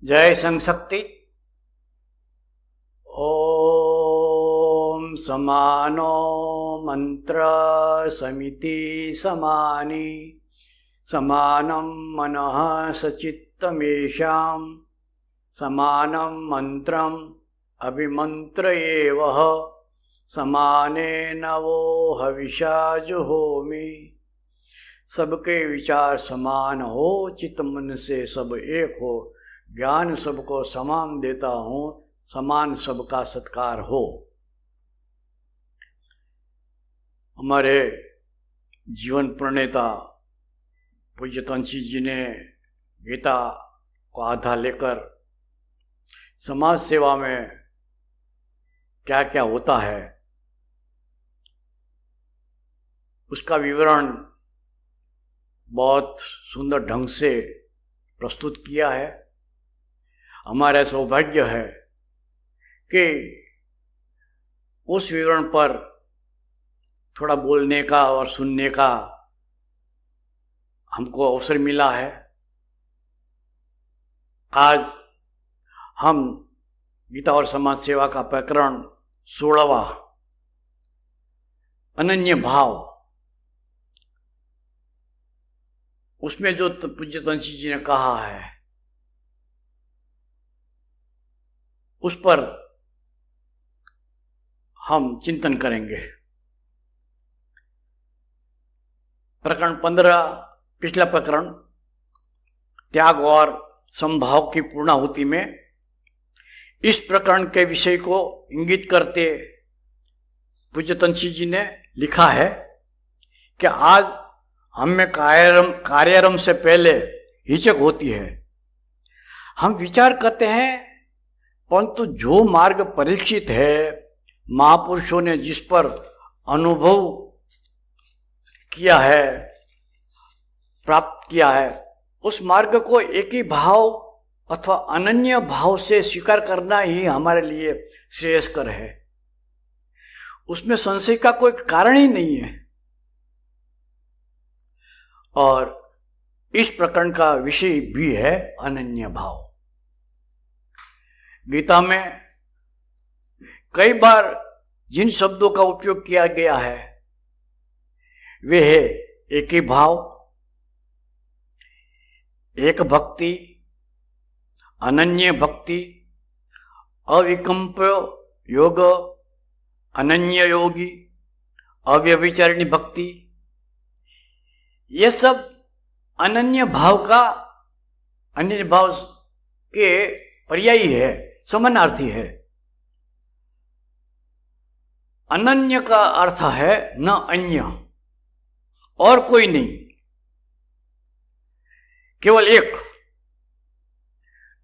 जय संशक्ति। ओम समानो मंत्र समिति समानी समानं मनः सचित्तमेषां समानं मंत्रम् अभिमन्त्रयेवः समानेन वो हविषा जुहोमि। सबके विचार समान हो, चित्त मन से सब एक हो, ज्ञान सबको समान देता हूँ, समान सबका सत्कार हो। हमारे जीवन प्रणेता पूज्य तुलसी जी ने गीता को आधार लेकर समाज सेवा में क्या क्या होता है उसका विवरण बहुत सुंदर ढंग से प्रस्तुत किया है। हमारा सौभाग्य है कि उस विवरण पर थोड़ा बोलने का और सुनने का हमको अवसर मिला है। आज हम गीता और समाज सेवा का प्रकरण 16वां अनन्य भाव, उसमें जो पूज्य तुलसी जी ने कहा है उस पर हम चिंतन करेंगे। प्रकरण 15, पिछला प्रकरण त्याग और समभाव की पूर्णाहुति में इस प्रकरण के विषय को इंगित करते पूज्य तुलसी जी ने लिखा है कि आज हमें कार्यारंभ से पहले हिचक होती है। हम विचार करते हैं, परंतु जो मार्ग परीक्षित है, महापुरुषों ने जिस पर अनुभव किया है, प्राप्त किया है, उस मार्ग को एक ही भाव अथवा अनन्य भाव से स्वीकार करना ही हमारे लिए श्रेयस्कर है। उसमें संशय का कोई कारण ही नहीं है। और इस प्रकरण का विषय भी है अनन्य भाव। गीता में कई बार जिन शब्दों का उपयोग किया गया है वे है एक ही भाव, एक भक्ति, अनन्य भक्ति, अविकल्प योग, अनन्य योगी, अव्यभिचारिणी भक्ति। ये सब अनन्य भाव का, अनन्य भाव के पर्यायी है, समानार्थी है। अनन्य का अर्थ है न अन्य, और कोई नहीं, केवल एक।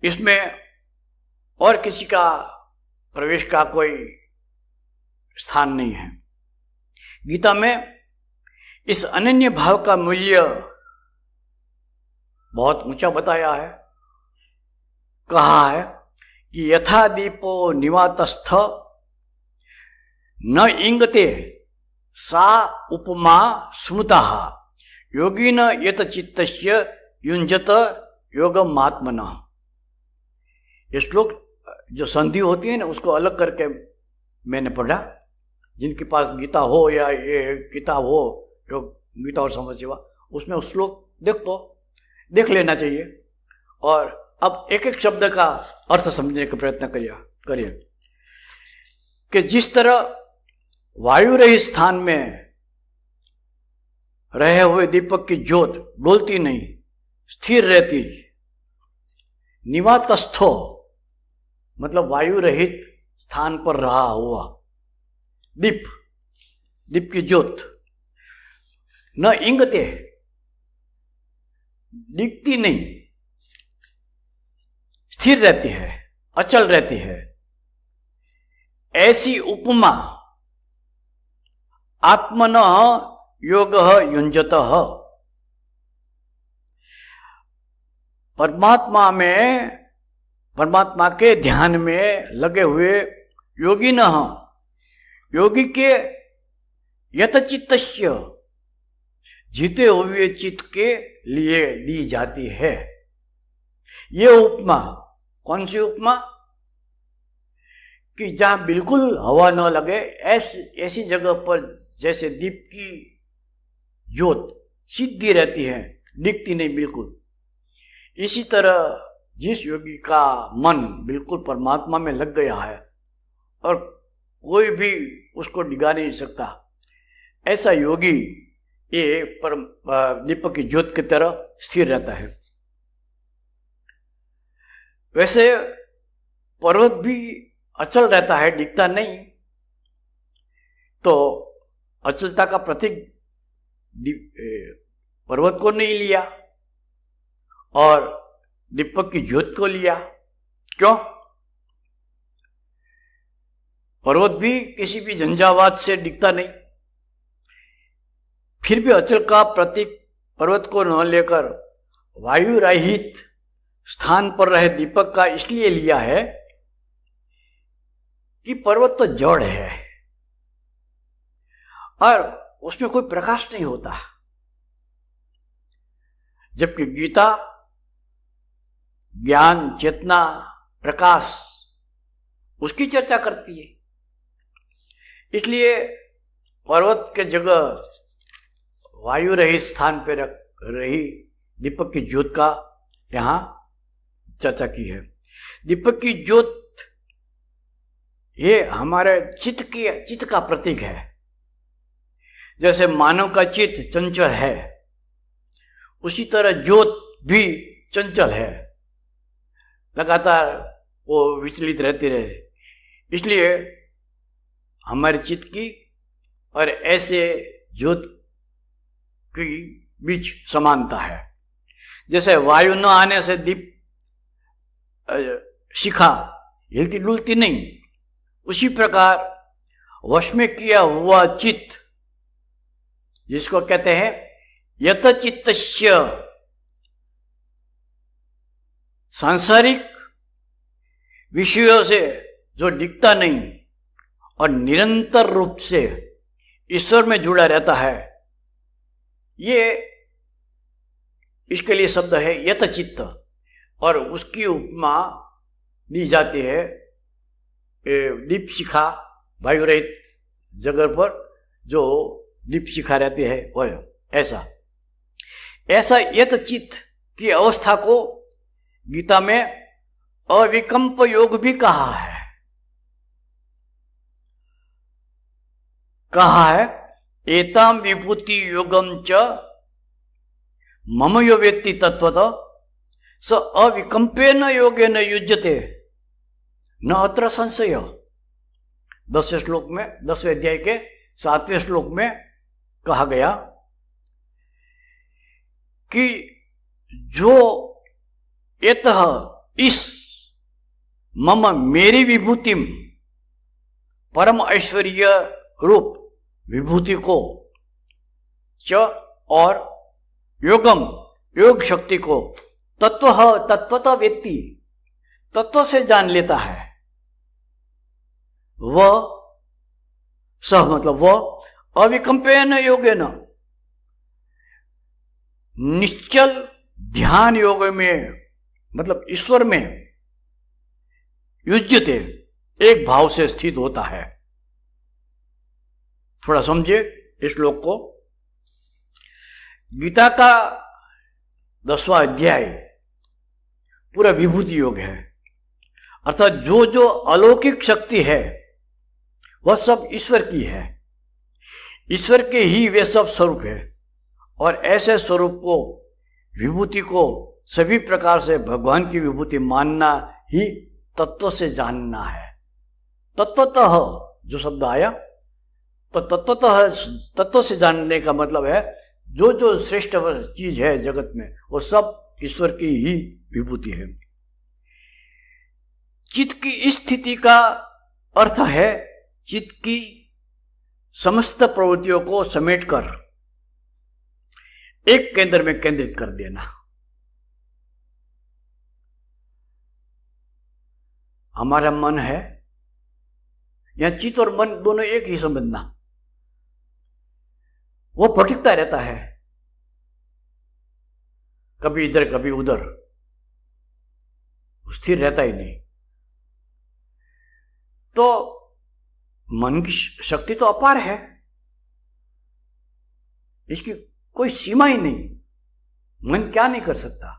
इसमें और किसी का प्रवेश का कोई स्थान नहीं है। गीता में इस अनन्य भाव का मूल्य बहुत ऊंचा बताया है। कहा है कि यथा दीपो निवातस्थ न इंगते सा उपमा स्मृता योगिन यत चित्तस्य युञ्जत योगमात्मनः। ये श्लोक जो संधि होती है ना, उसको अलग करके मैंने पढ़ा। जिनके पास गीता हो या ये किताब हो जो गीता और समाज सेवा, उसमें उस श्लोक देख लेना चाहिए। और अब एक एक शब्द का अर्थ समझने का प्रयत्न करिए कि जिस तरह वायु रहित स्थान में रहे हुए दीपक की ज्योत डोलती नहीं, स्थिर रहती, निवातस्थो मतलब वायु रहित स्थान पर रहा हुआ दीप की ज्योत, न इंगते, दिखती नहीं, स्थिर रहती है, अचल रहती है। ऐसी उपमा आत्मनः योगः युञ्जतः। परमात्मा के ध्यान में लगे हुए योगी के यतचित्तस्य जीते हुए चित्त के लिए दी जाती है। ये उपमा कौन सी उपमा? कि जहां बिल्कुल हवा न लगे ऐसी जगह पर जैसे दीप की ज्योत सीधी रहती है, दिखती नहीं बिल्कुल, इसी तरह जिस योगी का मन बिल्कुल परमात्मा में लग गया है और कोई भी उसको डिगा नहीं सकता, ऐसा योगी ये परम दीपक की ज्योत की तरह स्थिर रहता है। वैसे पर्वत भी अचल रहता है, दिखता नहीं, तो अचलता का प्रतीक पर्वत को नहीं लिया और दीपक की ज्योत को लिया। क्यों? पर्वत भी किसी भी झंझावात से दिखता नहीं, फिर भी अचल का प्रतीक पर्वत को न लेकर वायु रहित स्थान पर रहे दीपक का इसलिए लिया है कि पर्वत तो जड़ है और उसमें कोई प्रकाश नहीं होता, जबकि गीता ज्ञान, चेतना, प्रकाश उसकी चर्चा करती है। इसलिए पर्वत के जगह वायु रहित स्थान पर रख रही दीपक की ज्योत का यहां चर्चा की है। दीपक की ज्योत ये हमारे चित्त का प्रतीक है। जैसे मानव का चित्त चंचल है, उसी तरह ज्योत भी चंचल है, लगातार वो विचलित रहती रहे। इसलिए हमारे चित्त की और ऐसे ज्योत की बीच समानता है। जैसे वायु न आने से दीप शिखा हिलती डुलती नहीं, उसी प्रकार वश में किया हुआ चित्त, जिसको कहते हैं यत चित्तस्य, सांसारिक विषयों से जो दिखता नहीं और निरंतर रूप से ईश्वर में जुड़ा रहता है, ये इसके लिए शब्द है यत चित्त। और उसकी उपमा दी जाती है दीप शिखा, वायु रहित जगह पर जो दीप शिखा रहती है वह ऐसा यत चित्त की अवस्था को गीता में अविकल्प योग भी कहा है। एताम विभूति योगम च मम यो वेत्ति तत्वतः स अविकल्पेन योगेन युज्यते न अत्र संशय। 10वें श्लोक में, 10वें अध्याय के 7वें श्लोक में कहा गया कि जो एतः इस मम मेरी विभूतिम परम ऐश्वर्य रूप विभूति को च और योगम योग शक्ति को तत्वतः व्यक्ति तत्व से जान लेता है, वह सह मतलब वह अविकल्पेन योगेन निश्चल ध्यान योग में मतलब ईश्वर में युज्यते एक भाव से स्थित होता है। थोड़ा समझिए इस श्लोक को। गीता का 10वां अध्याय पूरा विभूति योग है, अर्थात जो जो अलौकिक शक्ति है वह सब ईश्वर की है, ईश्वर के ही वे सब स्वरूप है। और ऐसे स्वरूप को, विभूति को सभी प्रकार से भगवान की विभूति मानना ही तत्व से जानना है। तत्वतः जो शब्द आया, तो तत्व से जानने का मतलब है जो जो श्रेष्ठ चीज है जगत में वो सब ईश्वर की ही विभूति है। चित्त की इस स्थिति का अर्थ है चित्त की समस्त प्रवृत्तियों को समेटकर एक केंद्र में केंद्रित कर देना। हमारा मन है, या चित्त और मन दोनों एक ही समझना, वो भटकता रहता है, कभी इधर कभी उधर। स्थिर रहता ही नहीं। तो मन की शक्ति तो अपार है, इसकी कोई सीमा ही नहीं। मन क्या नहीं कर सकता।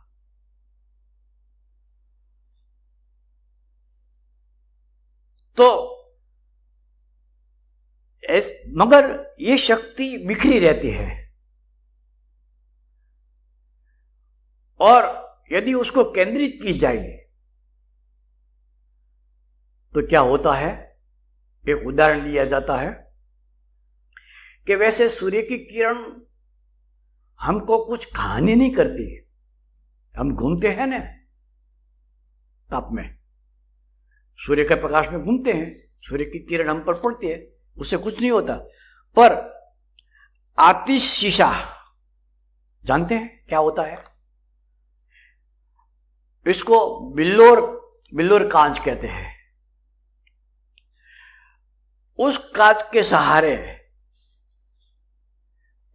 तो मगर ये शक्ति बिखरी रहती है, और यदि उसको केंद्रित की जाए तो क्या होता है। एक उदाहरण दिया जाता है कि वैसे सूर्य की किरण हमको कुछ हानि नहीं करती। हम घूमते हैं ना ताप में, सूर्य के प्रकाश में घूमते हैं, सूर्य की किरण हम पर पड़ती है, उससे कुछ नहीं होता। पर आतिश शीशा जानते हैं क्या होता है? इसको बिल्लोर कांच कहते हैं। उस कांच के सहारे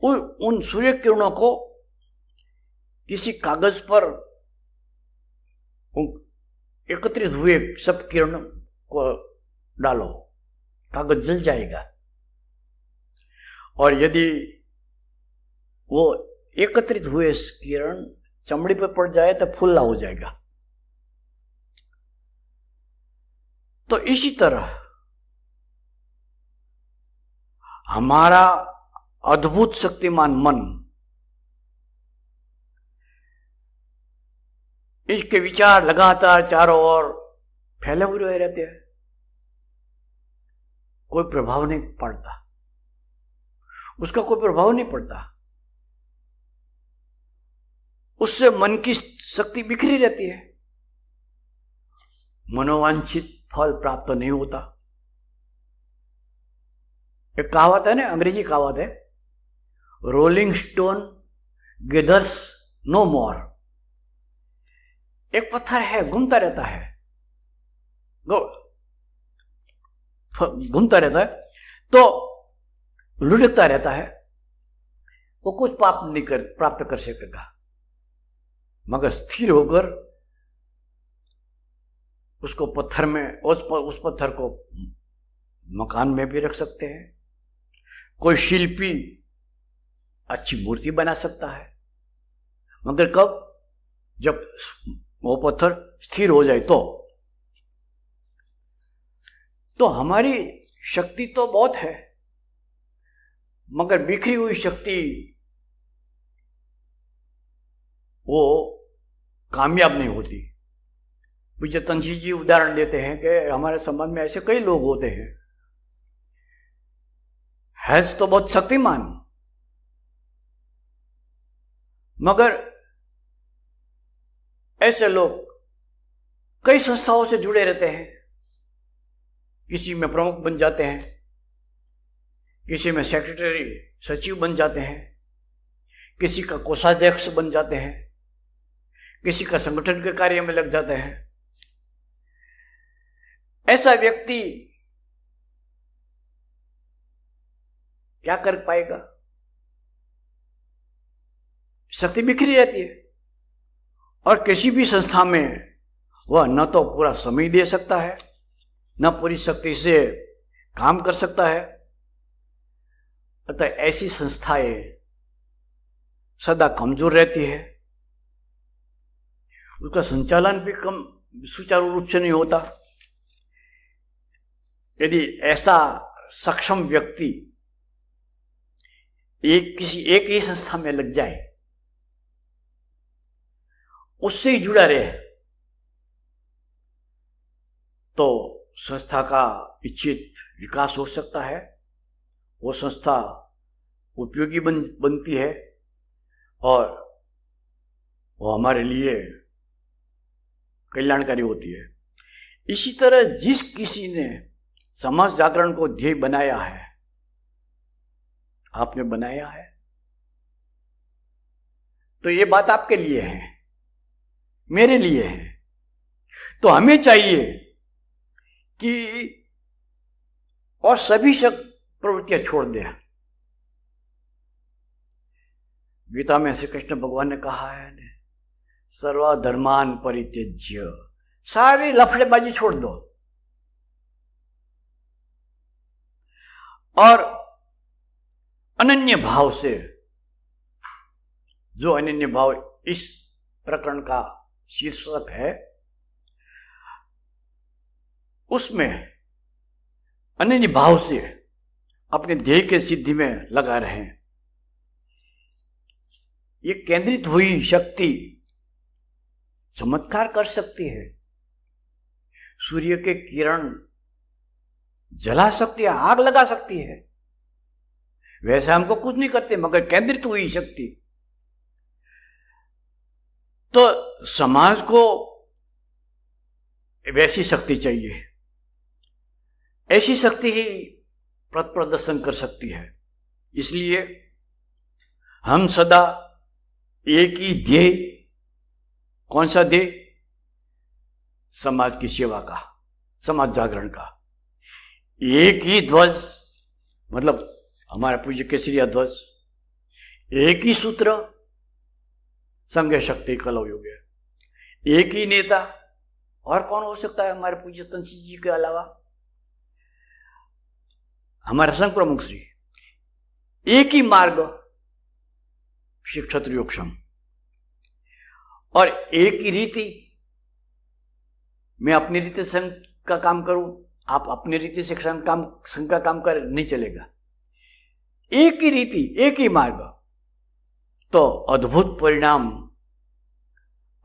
उन सूर्य किरणों को किसी कागज पर एकत्रित हुए सब किरण को डालो, कागज जल जाएगा। और यदि वो एकत्रित हुए किरण चमड़ी पर पड़ जाए तो फुल्ला हो जाएगा। तो इसी तरह हमारा अद्भुत शक्तिमान मन, इसके विचार लगातार चारों ओर फैले हुए रहते हैं, कोई प्रभाव नहीं पड़ता, उसका कोई प्रभाव नहीं पड़ता। उससे मन की शक्ति बिखरी रहती है, मनोवांछित फल प्राप्त नहीं होता। एक कहावत है ना, अंग्रेजी कहावत है, रोलिंग स्टोन गेदर्स नो मोर। एक पत्थर है, घूमता रहता है, तो लुढ़कता रहता है, वो कुछ पाप नहीं प्राप्त कर सकेगा। मगर स्थिर होकर उसको पत्थर में, उस पत्थर को मकान में भी रख सकते हैं। कोई शिल्पी अच्छी मूर्ति बना सकता है, मगर कब? जब वो पत्थर स्थिर हो जाए तो हमारी शक्ति तो बहुत है, मगर बिखरी हुई शक्ति वो कामयाब नहीं होती। पूज्य तंशी जी उदाहरण देते हैं कि हमारे समाज में ऐसे कई लोग होते हैं, है तो बहुत शक्तिमान, मगर ऐसे लोग कई संस्थाओं से जुड़े रहते हैं, किसी में प्रमुख बन जाते हैं, किसी में सेक्रेटरी सचिव बन जाते हैं, किसी का कोषाध्यक्ष बन जाते हैं, किसी का संगठन के कार्य में लग जाते हैं। ऐसा व्यक्ति क्या कर पाएगा? शक्ति बिखरी रहती है, और किसी भी संस्था में वह न तो पूरा समय दे सकता है, न पूरी शक्ति से काम कर सकता है। अतः ऐसी संस्थाएं सदा कमजोर रहती है, उसका संचालन भी कम सुचारू रूप से नहीं होता। यदि ऐसा सक्षम व्यक्ति किसी एक ही संस्था में लग जाए, उससे ही जुड़ा रहे, तो संस्था का इच्छित विकास हो सकता है, वो संस्था उपयोगी बनती है, और वो हमारे लिए कल्याणकारी होती है। इसी तरह जिस किसी ने समाज जागरण को ध्येय बनाया है, आपने बनाया है, तो ये बात आपके लिए है, मेरे लिए है। तो हमें चाहिए कि और सभी प्रवृत्तियां छोड़ दें। गीता में श्री कृष्ण भगवान ने कहा है, सर्वधर्मान परित्यज्य सारी लफड़ेबाजी छोड़ दो और अनन्य भाव से, जो अनन्य भाव इस प्रकरण का शीर्षक है, उसमें अनन्य भाव से अपने ध्येय के सिद्धि में लगा रहे। ये केंद्रित हुई शक्ति चमत्कार कर सकती है, सूर्य के किरण जला सकती है, आग लगा सकती है। वैसे हमको कुछ नहीं करते, मगर केंद्रित हुई शक्ति। तो समाज को वैसी शक्ति चाहिए, ऐसी शक्ति ही पथ प्रदर्शन कर सकती है। इसलिए हम सदा एक ही ध्येय, कौन सा ध्येय? समाज की सेवा का, समाज जागरण का। एक ही ध्वज, मतलब हमारा पूज्य केसरिया ध्वज, एक ही सूत्र, संघ शक्ति कलौ युगे, एक ही नेता। और कौन हो सकता है हमारे पूज्य तंसी जी के अलावा? हमारा संघ प्रमुख श्री। एक ही मार्ग, श्री क्षत्रियोग संघ, और एक ही रीति। मैं अपनी रीति संघ का काम करूं, आप अपनी रीति से संघ का काम कर, नहीं चलेगा। एक ही रीति, एक ही मार्ग, तो अद्भुत परिणाम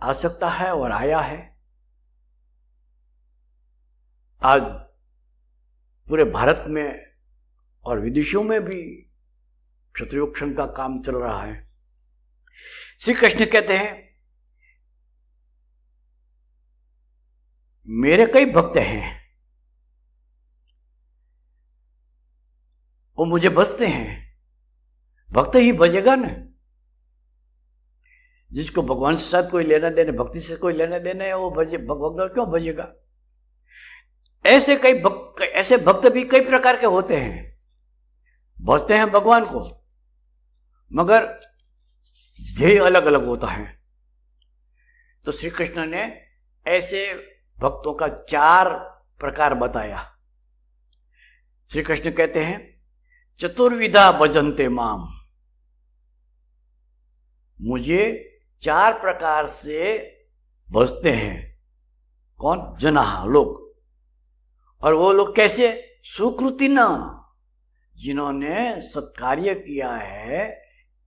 आ सकता है और आया है। आज पूरे भारत में और विदेशों में भी क्षत्रियोग संघ का काम चल रहा है। श्री कृष्ण कहते हैं, मेरे कई भक्त हैं, वो मुझे बसते हैं। भक्त ही बजेगा ना, जिसको भगवान से साथ कोई लेना देना, भक्ति से कोई लेना देना है, वो भगवान क्यों बजेगा? ऐसे भक्त भी कई प्रकार के होते हैं, बसते हैं भगवान को, मगर ध्येय अलग अलग होता है। तो श्री कृष्ण ने ऐसे भक्तों का 4 प्रकार बताया। श्री कृष्ण कहते हैं, चतुर्विधा भजन्ते माम, मुझे 4 प्रकार से भजते हैं। कौन? जनाः, लोग। और वो लोग कैसे? सुकृति न, जिन्होंने सत्कार्य किया है,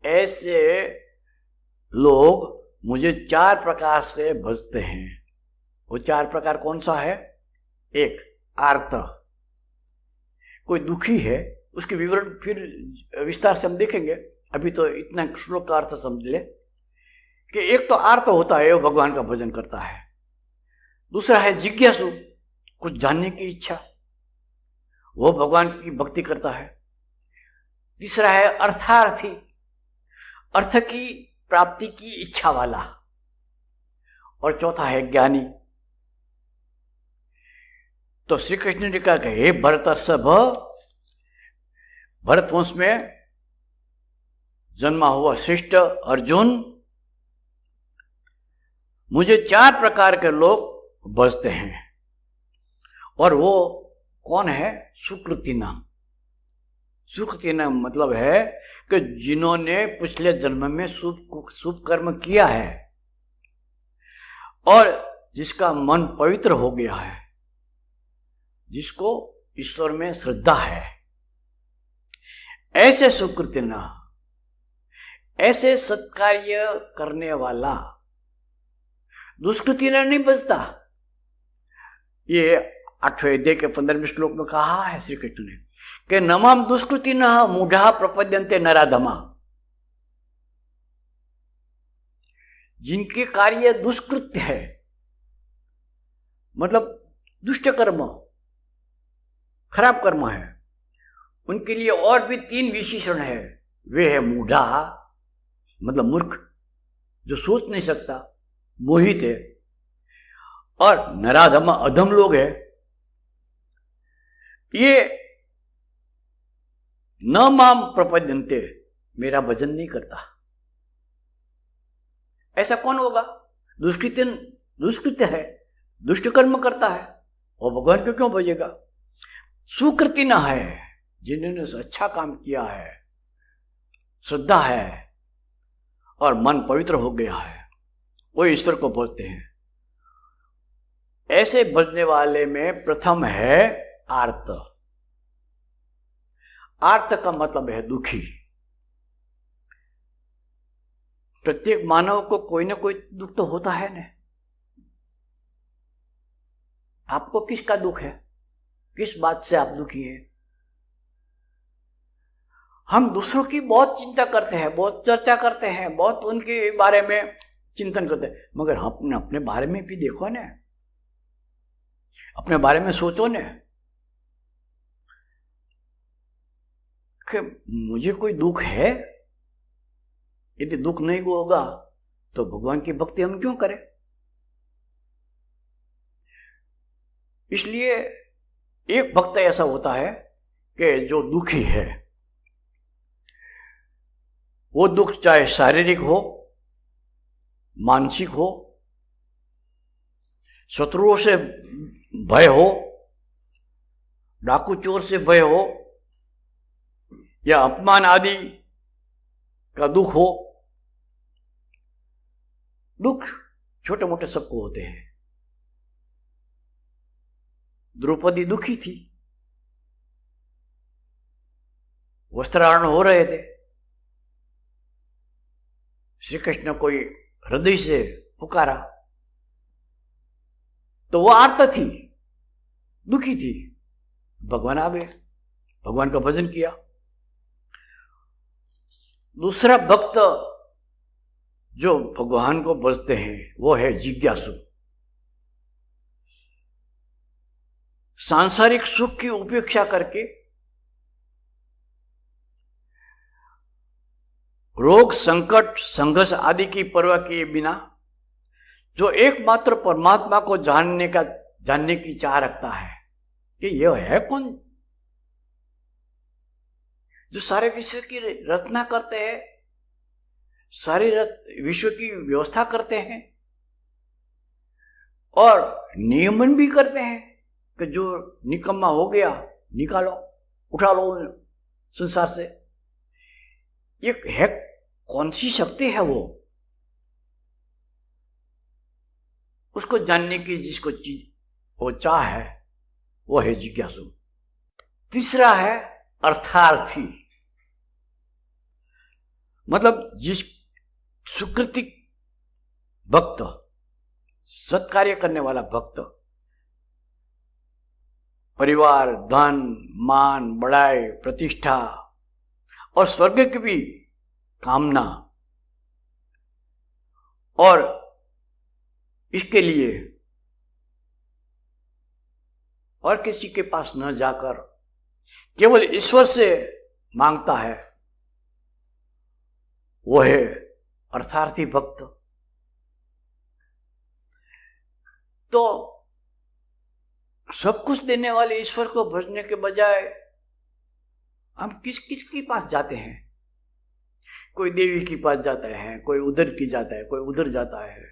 ऐसे लोग मुझे 4 प्रकार से भजते हैं। वो 4 प्रकार कौन सा है? एक, आर्त। कोई दुखी है, उसके विवरण फिर विस्तार से हम देखेंगे, अभी तो इतना श्लोक का अर्थ समझ ले कि एक तो आर्त होता है, वो भगवान का भजन करता है। दूसरा है जिज्ञासु, कुछ जानने की इच्छा, वो भगवान की भक्ति करता है। तीसरा है अर्थार्थी, अर्थ की प्राप्ति की इच्छा वाला। और चौथा है ज्ञानी। तो श्री कृष्ण ने कहा कि हे भरतर्षभ, भरतवंश में जन्मा हुआ श्रेष्ठ अर्जुन, मुझे 4 प्रकार के लोग भजते हैं। और वो कौन है? सुकृति नाम। सुकृति नाम मतलब है कि जिन्होंने पिछले जन्म में शुभ कर्म किया है और जिसका मन पवित्र हो गया है, जिसको ईश्वर में श्रद्धा है, ऐसे सुकृति न, ऐसे सत्कार्य करने वाला दुष्कृति न नहीं बचता। ये 8वें अध्याय के 15वें श्लोक में कहा है श्री कृष्ण ने कि नमाम दुष्कृति न मूढ़ा प्रपद्यन्ते नराधमा। जिनके कार्य दुष्कृत्य है, मतलब दुष्ट कर्म, खराब कर्म है, उनके लिए और भी 3 विशेषण है। वे है मूढ़ा, मतलब मूर्ख, जो सोच नहीं सकता, मोहित है। और नराधमा, अधम लोग है। ये न माम प्रपद्यन्ते, मेरा भजन नहीं करता। ऐसा कौन होगा? दुष्कृत्य है, दुष्ट कर्म करता है वो भगवान को क्यों भजेगा? सुकृति न है, जिन्होंने अच्छा काम किया है, श्रद्धा है और मन पवित्र हो गया है, वो ईश्वर को भजते हैं। ऐसे भजने वाले में प्रथम है आर्त। आर्त का मतलब है दुखी। प्रत्येक मानव को कोई ना कोई दुख तो होता है ना। आपको किसका दुख है? किस बात से आप दुखी हैं? हम दूसरों की बहुत चिंता करते हैं, बहुत चर्चा करते हैं, बहुत उनके बारे में चिंतन करते हैं, मगर हम अपने बारे में भी देखो ना, अपने बारे में सोचो ना कि मुझे कोई दुख है। यदि दुख नहीं होगा तो भगवान की भक्ति हम क्यों करें? इसलिए एक भक्त ऐसा होता है कि जो दुखी है, वो दुख चाहे शारीरिक हो, मानसिक हो, शत्रुओं से भय हो, डाकू चोर से भय हो, या अपमान आदि का दुख हो। दुख छोटे मोटे सबको होते हैं। द्रौपदी दुखी थी, वस्त्राहरण हो रहे थे, श्री कृष्ण कोई हृदय से पुकारा तो वो आर्त थी, दुखी थी, भगवान आ गए, भगवान का भजन किया। दूसरा भक्त जो भगवान को भजते हैं वो है जिज्ञासु। सांसारिक सुख की उपेक्षा करके, रोग संकट संघर्ष आदि की परवाह किए बिना जो एकमात्र परमात्मा को जानने की चाह रखता है कि यह है कौन, जो सारे विश्व की रचना करते हैं, सारे विश्व की व्यवस्था करते हैं और नियमन भी करते हैं कि जो निकम्मा हो गया निकालो, उठा लो संसार से। ये है कौन सी शक्ति है उसको जानने की जिसको वो चाह है, वो है जिज्ञासु। तीसरा है अर्थार्थी, मतलब जिस सुकृतिक भक्त, सत्कार्य करने वाला भक्त, परिवार, धन, मान, बड़ाई, प्रतिष्ठा और स्वर्ग की भी कामना, और इसके लिए और किसी के पास न जाकर केवल ईश्वर से मांगता है, वो है अर्थार्थी भक्त। तो सब कुछ देने वाले ईश्वर को भजने के बजाय हम किस के पास जाते हैं? कोई देवी के पास जाता है, कोई उधर की जाता है, कोई उधर जाता है,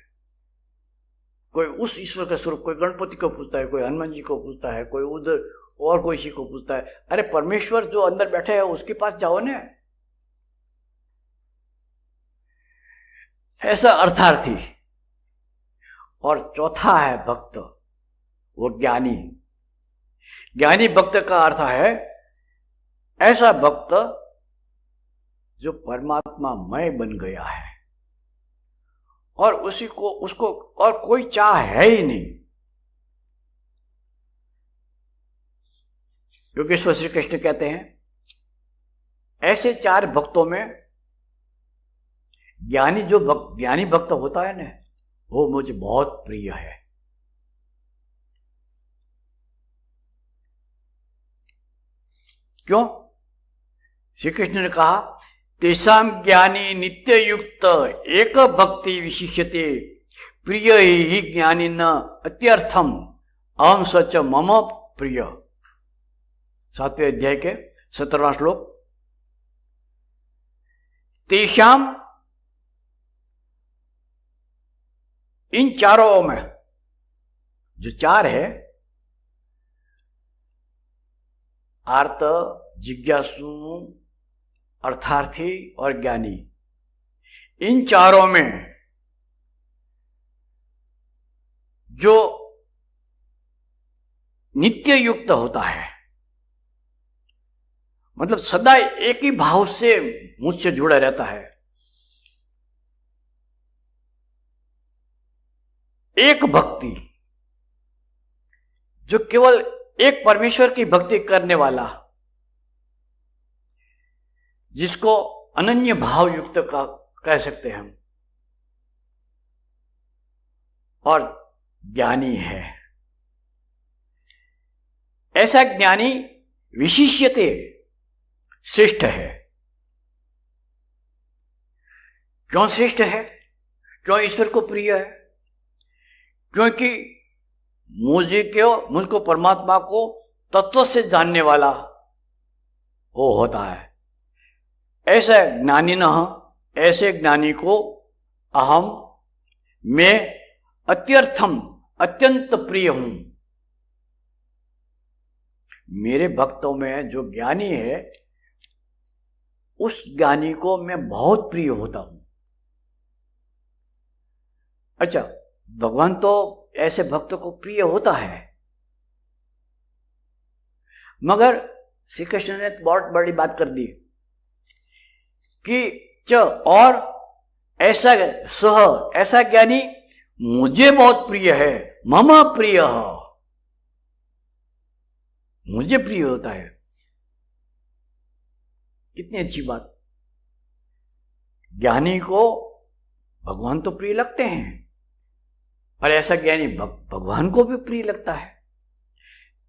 कोई उस ईश्वर का स्वरूप, कोई गणपति को पूछता है, कोई हनुमान जी को पूछता है, कोई उधर और कोई किसी को पूछता है। अरे परमेश्वर जो अंदर बैठे है उसके पास जाओ ना। ऐसा अर्थार्थी। और चौथा है भक्त, वो ज्ञानी। ज्ञानी भक्त का अर्थ है ऐसा भक्त जो परमात्मा मय बन गया है और उसको और कोई चाह है ही नहीं। योगेश्वर श्री कृष्ण कहते हैं ऐसे चार भक्तों में ज्ञानी भक्त होता है ना, वो मुझे बहुत प्रिय है। क्यों? श्री कृष्ण ने कहा तेषां ज्ञानी नित्य युक्त एक भक्ति विशिष्यते प्रिय ही ज्ञानी न अत्यर्थम अहम सच मम प्रिय। 7वें अध्याय के 17वां श्लोक। तेषां, इन चारों में, जो चार है, आर्त, जिज्ञासु, अर्थार्थी और ज्ञानी, इन चारों में जो नित्य युक्त होता है, मतलब सदा एक ही भाव से मुझसे जुड़ा रहता है, एक भक्ति, जो केवल एक परमेश्वर की भक्ति करने वाला, जिसको अनन्य भाव युक्त का कह सकते हैं हम, और ज्ञानी है। ऐसा ज्ञानी विशिष्यते श्रेष्ठ है। क्यों श्रेष्ठ है? क्यों ईश्वर को प्रिय है? क्योंकि मुझको परमात्मा को तत्व से जानने वाला वो होता है। ऐसा ज्ञानी न, ऐसे ज्ञानी को अहम, मैं अत्यर्थम, अत्यंत प्रिय हूं। मेरे भक्तों में जो ज्ञानी है, उस ज्ञानी को मैं बहुत प्रिय होता हूं। अच्छा, भगवान तो ऐसे भक्तों को प्रिय होता है, मगर श्री कृष्ण ने बहुत बड़ी बात कर दी कि और ऐसा ज्ञानी मुझे बहुत प्रिय है, मम प्रिय, मुझे प्रिय होता है। कितनी अच्छी बात। ज्ञानी को भगवान तो प्रिय लगते हैं, और ऐसा ज्ञानी भगवान को भी प्रिय लगता है।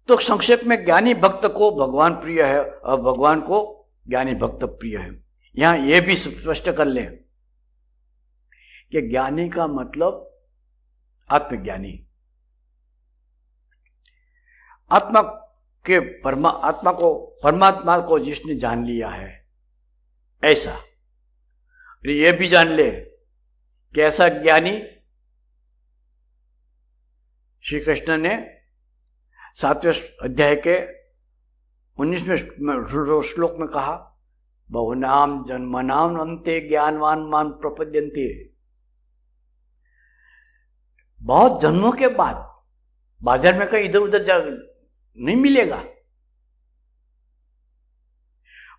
तो संक्षेप में ज्ञानी भक्त को भगवान प्रिय है और भगवान को ज्ञानी भक्त प्रिय है। यहां यह भी स्पष्ट कर लें कि ज्ञानी का मतलब आत्मज्ञानी, आत्मा परमात्मा को जिसने जान लिया है, ऐसा। यह भी जान ले कि ऐसा ज्ञानी, श्री कृष्ण ने 7वें अध्याय के 19वें श्लोक में कहा, बहुनाम जन्मनाम अन्ते ज्ञानवान मान प्रपद्यन्ते। बहुत जन्मों के बाद बाजार में कहीं इधर उधर नहीं मिलेगा।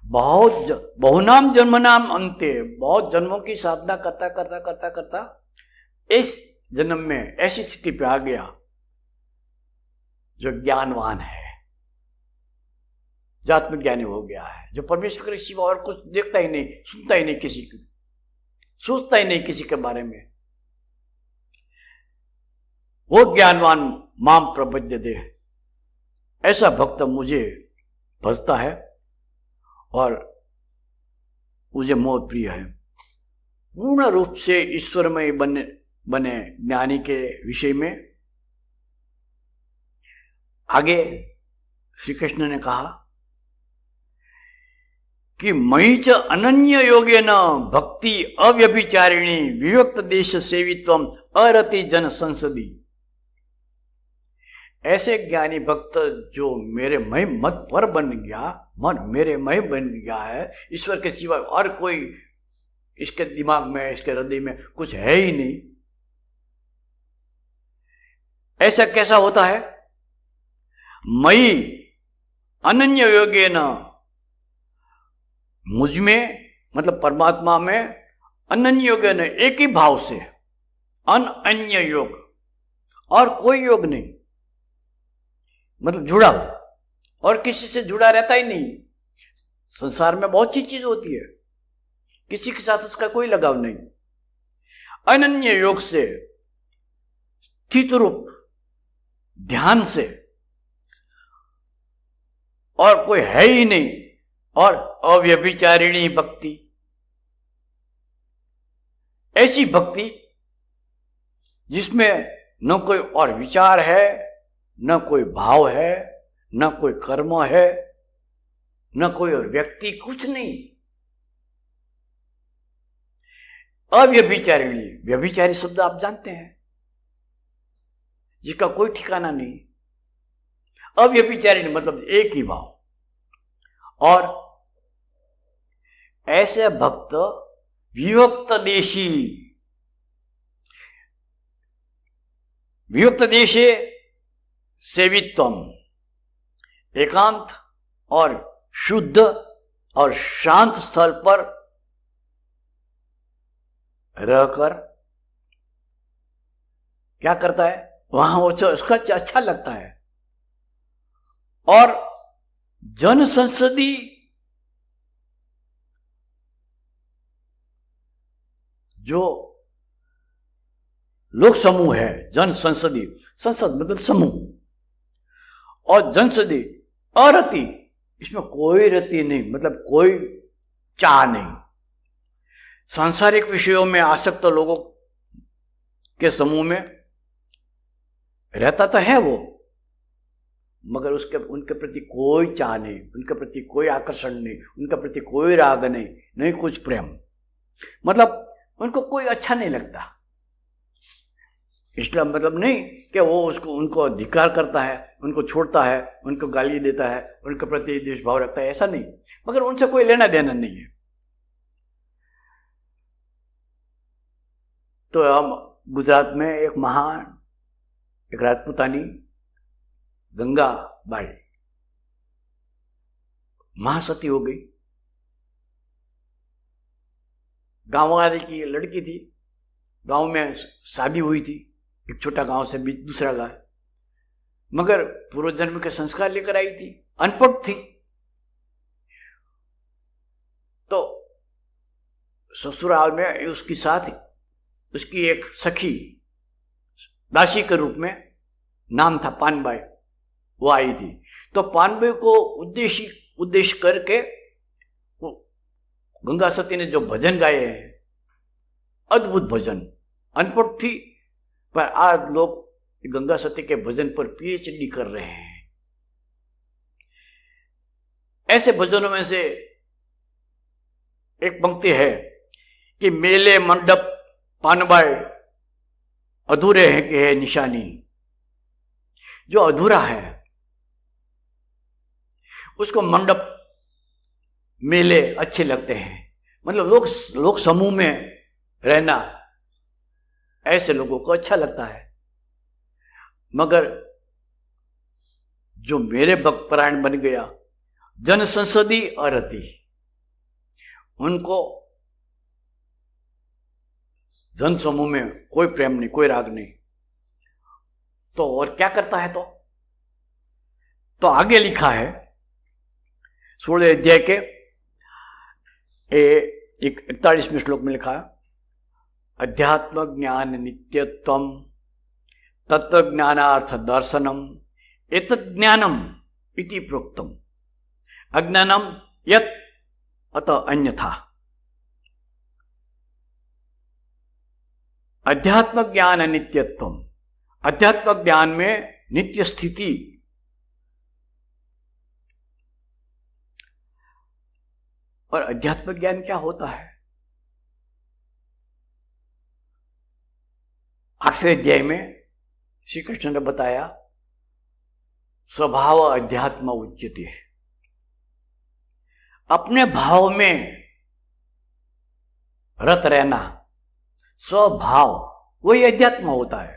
बहुनाम जन्मनाम अन्ते, बहुत जन्मों की साधना करता करता करता करता इस जन्म में ऐसी स्थिति पे आ गया जो ज्ञानवान है, जो आत्मज्ञानी हो गया है, जो परमेश्वर के सिवा और कुछ देखता ही नहीं, सुनता ही नहीं किसी की, सोचता ही नहीं किसी के बारे में। वो ज्ञानवान माम प्रपद्यते, ऐसा भक्त मुझे भजता है और मुझे मोह प्रिय है। पूर्ण रूप से ईश्वरमय बने ज्ञानी के विषय में आगे श्री कृष्ण ने कहा कि मयि च अनन्य योगेन भक्ति अव्यभिचारिणी विविक्त देश सेवित्वम अरति जन संसदी। ऐसे ज्ञानी भक्त जो मेरे मय मत पर बन गया, मन मेरे मय बन गया है, ईश्वर के सिवा और कोई इसके दिमाग में, इसके हृदय में कुछ है ही नहीं। ऐसा कैसा होता है? मयि अनन्य योगेन, मुझ में मतलब परमात्मा में, अनन्य योगेन एक ही भाव से, अनन्य योग, और कोई योग नहीं, मतलब जुड़ा और किसी से जुड़ा रहता ही नहीं। संसार में बहुत सी चीज होती है, किसी के साथ उसका कोई लगाव नहीं। अनन्य योग से, स्थित रूप ध्यान से, और कोई है ही नहीं, और अव्यभिचारिणी भक्ति, ऐसी भक्ति जिसमें न कोई और विचार है, न कोई भाव है, न कोई कर्म है, न कोई और व्यक्ति, कुछ नहीं। अव्यभिचारिणी, व्यभिचारी शब्द आप जानते हैं, जिसका कोई ठिकाना नहीं। अव्यभिचारिणी मतलब एक ही भाव। और ऐसे भक्त विभक्त देशी, विभक्त देशे सेवित्वम, एकांत और शुद्ध और शांत स्थल पर रहकर क्या करता है, वहां वो उसका अच्छा लगता है। और जन संसदी जो लोक समूह है, जन संसदी, संसद मतलब समूह, और जनसदी अरति, इसमें कोई रति नहीं, मतलब कोई चाह नहीं। सांसारिक विषयों में आसक्त लोगों के समूह में रहता तो है वो, मगर उनके प्रति कोई चाह नहीं, उनके प्रति कोई आकर्षण नहीं, उनके प्रति कोई राग नहीं, नहीं कुछ प्रेम, मतलब उनको कोई अच्छा नहीं लगता। इसलिए मतलब नहीं कि वो उनको धिक्कार करता है, उनको छोड़ता है, उनको गाली देता है, उनके प्रति द्वेष भाव रखता है, ऐसा नहीं, मगर उनसे कोई लेना देना नहीं है। तो हम गुजरात में एक महान, एक राजपूतानी गंगा बाई महासती हो गई। गांव वाले की लड़की थी, गांव में शादी हुई थी, एक छोटा गांव से दूसरा गांव, मगर पूर्व जन्म के संस्कार लेकर आई थी, अनपढ़ थी। तो ससुराल में उसकी साथ उसकी एक सखी दासी के रूप में, नाम था पानबाई, वो आई थी। तो पानबाई को उद्देश्य करके गंगा सती ने जो भजन गाए हैं, अद्भुत भजन, अनपढ़ थी पर आज लोग गंगा सती के भजन पर पीएचडी कर रहे हैं। ऐसे भजनों में से एक पंक्ति है कि मेले मंडप पानबाई अधूरे हैं कि है निशानी। जो अधूरा है उसको मंडप मेले अच्छे लगते हैं, मतलब लोग समूह में रहना ऐसे लोगों को अच्छा लगता है। मगर जो मेरे भक्त परायण बन गया, जन संसदी अरति, उनको जन समूह में कोई प्रेम नहीं, कोई राग नहीं। तो और क्या करता है? तो आगे लिखा है 16 अध्याय के 41वें श्लोक में लिखा है, अध्यात्म ज्ञान नित्यत्वम तत्व ज्ञानार्थ दर्शनम एतत् ज्ञानम इति प्रोक्तम अज्ञानम यत् अत अन्यथा। अध्यात्म ज्ञान नित्यत्वम, अध्यात्म ज्ञान में नित्य स्थिति, और अध्यात्म ज्ञान क्या होता है? 8वें अध्याय में श्री कृष्ण ने बताया, स्वभाव अध्यात्म उच्यते, अपने भाव में रत रहना, स्वभाव, वही अध्यात्म होता है।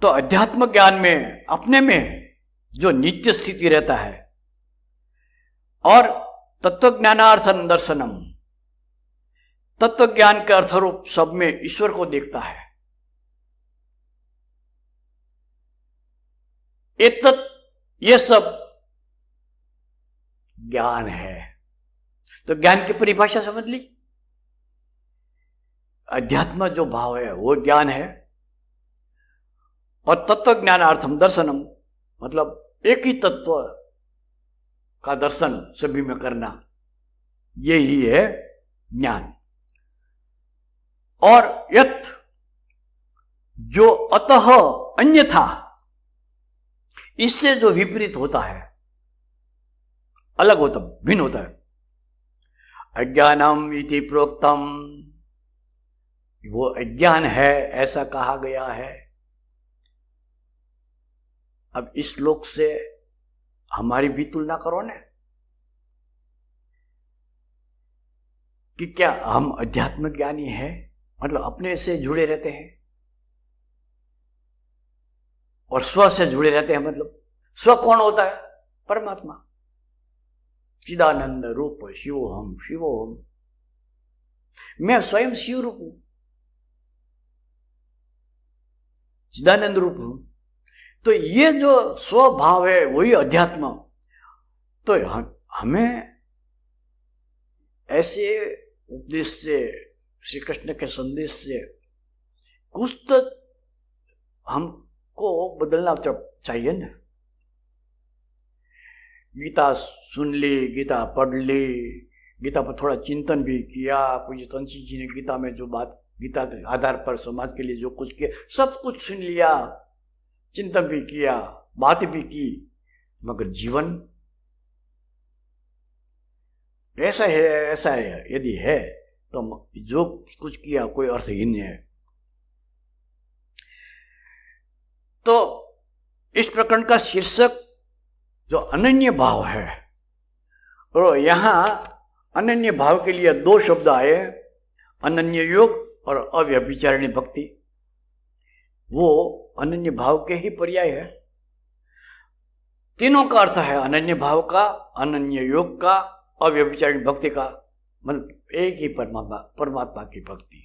तो अध्यात्म ज्ञान में अपने में जो नित्य स्थिति रहता है, और तत्व ज्ञानार्थम दर्शनम, तत्व ज्ञान के अर्थरूप सब में ईश्वर को देखता है। ये सब ज्ञान है। तो ज्ञान की परिभाषा समझ ली, अध्यात्म जो भाव है वो ज्ञान है, और तत्व ज्ञानार्थम दर्शनम मतलब एक ही तत्व का दर्शन सभी में करना, यही है ज्ञान। और यत् जो अतः अन्यथा, इससे जो विपरीत होता है, अलग होता, भिन्न होता है, अज्ञानम इति प्रोक्तम, वो अज्ञान है ऐसा कहा गया है। अब इस श्लोक से हमारी भी तुलना करो ना कि क्या हम अध्यात्म ज्ञानी हैं, मतलब अपने से जुड़े रहते हैं और स्व से जुड़े रहते हैं। मतलब स्व कौन होता है? परमात्मा, चिदानंद रूप शिवोहम शिवोहम। मैं स्वयं शिव रूप हूं, चिदानंद रूप हूं। तो ये जो स्वभाव है वही अध्यात्म। तो हमें ऐसे उपदेश से, श्री कृष्ण के संदेश से कुछ तो हमको बदलना चाहिए ना। गीता सुन ली, गीता पढ़ ली, गीता पर थोड़ा चिंतन भी किया। पूज्य तुलसी जी ने गीता में जो बात, गीता के आधार पर समाज के लिए जो कुछ किया, सब कुछ सुन लिया, चिंतन भी किया, बात भी की, मगर जीवन ऐसा है यदि है तो जो कुछ किया कोई अर्थहीन है। तो इस प्रकरण का शीर्षक जो अनन्य भाव है, और यहां अनन्य भाव के लिए दो शब्द आए, अनन्य योग और अव्यभिचारिणी भक्ति। वो अनन्य भाव के ही पर्याय है। तीनों का अर्थ है अनन्य भाव का, अनन्य योग का, अव्यभिचारिणी भक्ति का। मतलब एक ही परमात्मा की भक्ति,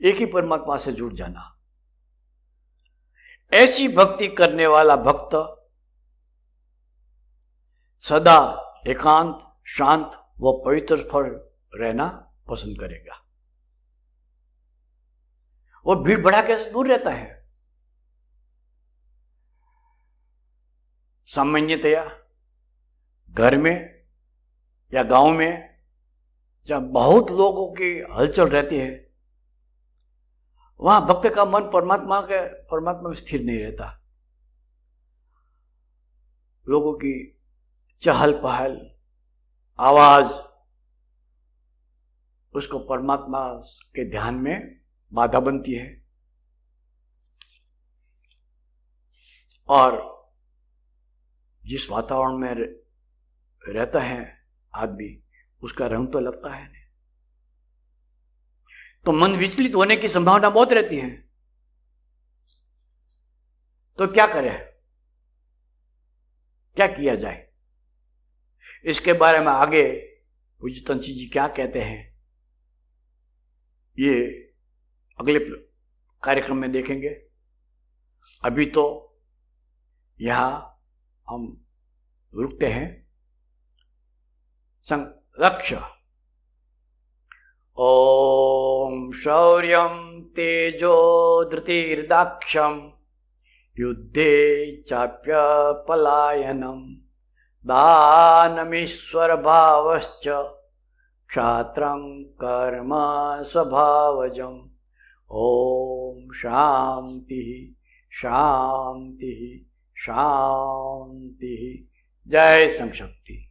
एक ही परमात्मा से जुड़ जाना। ऐसी भक्ति करने वाला भक्त सदा एकांत, शांत व पवित्र फल रहना पसंद करेगा। वो भीड़ भड़ाके से दूर रहता है। सामान्यतया घर में या गांव में जब बहुत लोगों की हलचल रहती है, वहां भक्त का मन परमात्मा में स्थिर नहीं रहता। लोगों की चहल पहल, आवाज उसको परमात्मा के ध्यान में बाधा बनती है। और जिस वातावरण में रहता है आदमी, उसका रंग तो लगता है नहीं, तो मन विचलित होने की संभावना बहुत रहती है। तो क्या करें, क्या किया जाए? इसके बारे में आगे पूज्य तुलसी जी क्या कहते हैं, ये अगले कार्यक्रम में देखेंगे। अभी तो यहां हम रुकते हैं। संरक्ष। ओम शौर्यं तेजो धृतिर्दाक्ष्यं युद्धे चाप्य पलायनम दानमीश्वर भावश्च क्षात्रं कर्म स्वभावजम्। ओम शांति शांति शांति। जय संशक्ति।